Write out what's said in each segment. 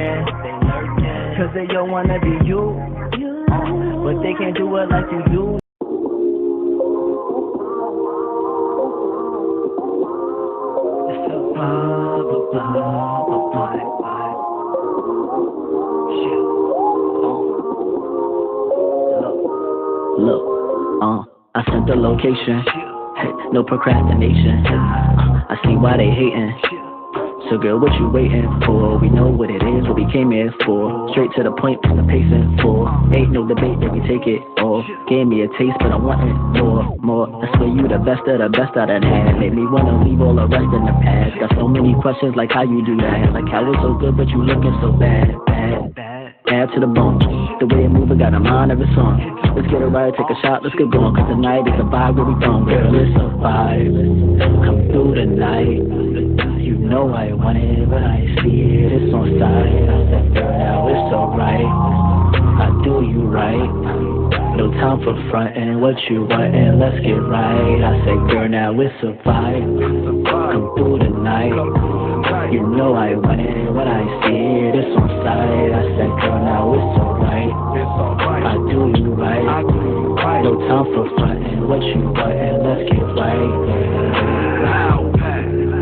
lurking. Cause they don't wanna be you, but they can't do it like you do. It's a Look, I sent the location. Hey, no procrastination. I see why they hating. So girl, what you waiting for? We know what it is, what we came here for. Straight to the point, the pacing for. Ain't no debate, baby, take it all. Gave me a taste, but I want it more. I swear you the best of the best I done had. Made me wanna leave all the rest in the past. Got so many questions like how you do that. Like how it's so good, but you looking so bad. Bad to the bone. The way it moves, got a mind of its own. Let's get it right, take a shot, let's get going. Cause tonight is a vibe where we going. Girl, it's a vibe. Come through tonight. You know I want it when I see it, it's on sight. I said, girl, now it's alright. I do you right. No time for frontin', what you wantin', let's get right. I said, girl, now it's a vibe. Come through tonight. You know I want it when I see it, it's on sight. I said, girl, now it's alright. I do you right. No time for frontin', what you wantin', let's get right.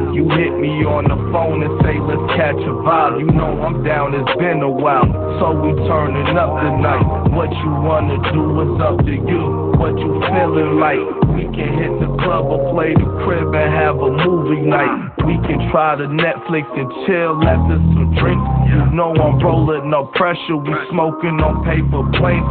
You hit me on the phone and say let's catch a vibe. You know I'm down, it's been a while, so we turning up tonight. What you wanna do is up to you. What you feeling like? We can hit the club or play the crib and have a movie night. We can try the Netflix and chill after some drinks. You know I'm rolling, no pressure. We smoking on paper planes.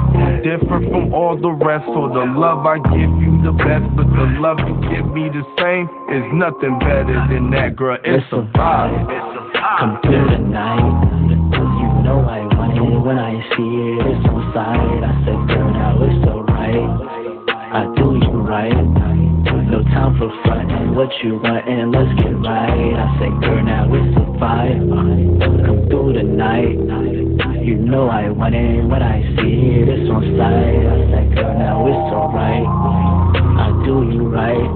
Different from all the rest. For the love I give you the best, but the love you give me the same is nothing better than that, girl. It's a vibe. Come through tonight. You know I want it when I see it, it's on sight. I said, girl, now it's alright. I do you right. No time for frontin', what you wantin', let's get right. I said, girl, now it's a vibe. Come through tonight. You know I want it when I see it, it's on sight. I said, girl, now it's alright. I do you right.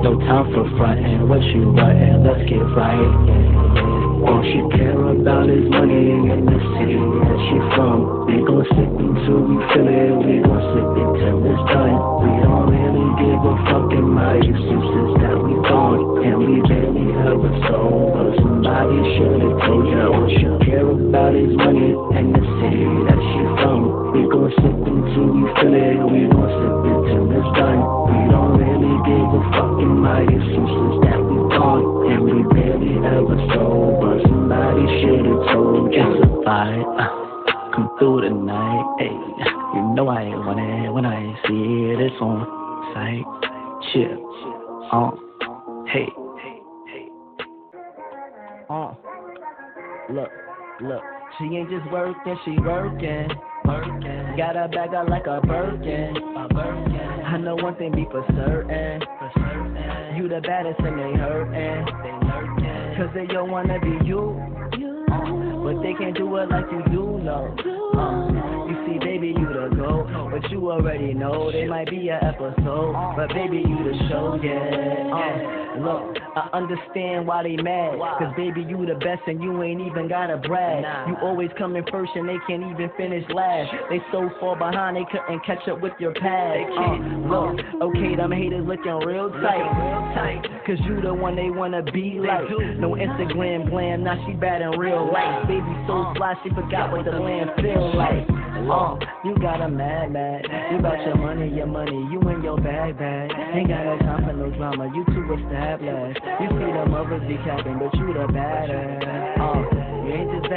No time for frontin', what you wantin', let's get right. All she care about is money in the city that she from. We gon' sip until we feel it, we gon' sip it till it's done. We don't really give a fuck in my excuses that we gone. And we barely have a soul, but somebody should've told you. All she care about is money in the city that she from. We gon' sip until we feel it, we gon' sip it till it's done. We don't really give a fuck in my excuses that we gone. And we barely have a soul, but somebody should've told you. It's a vibe. Come through tonight, hey. You know I want it when I see it, it's on sight. Chill, hey. Look, she ain't just working, she working. Got her bag out like a Birkin. I know one thing be for certain. You the baddest and they hurtin'. Cause they don't wanna be you, but they can't do it like you do, no. You see, baby, you the GOAT, but you already know they might be an episode, but baby, you the show, yeah. Look, I understand why they mad, cause baby, you the best and you ain't even gotta brag. You always come in first and they can't even finish last. They so far behind they couldn't catch up with your past. Look, okay, them haters looking real tight, cause you the one they wanna be like. No Instagram glam, now she bad in real life. Baby so fly, she forgot what the land feel like. You got a mad. You got your money, you in your bag. Ain't got no time for no drama, you too established. You see the mothers be capping, but you the baddest. You ain't just bad.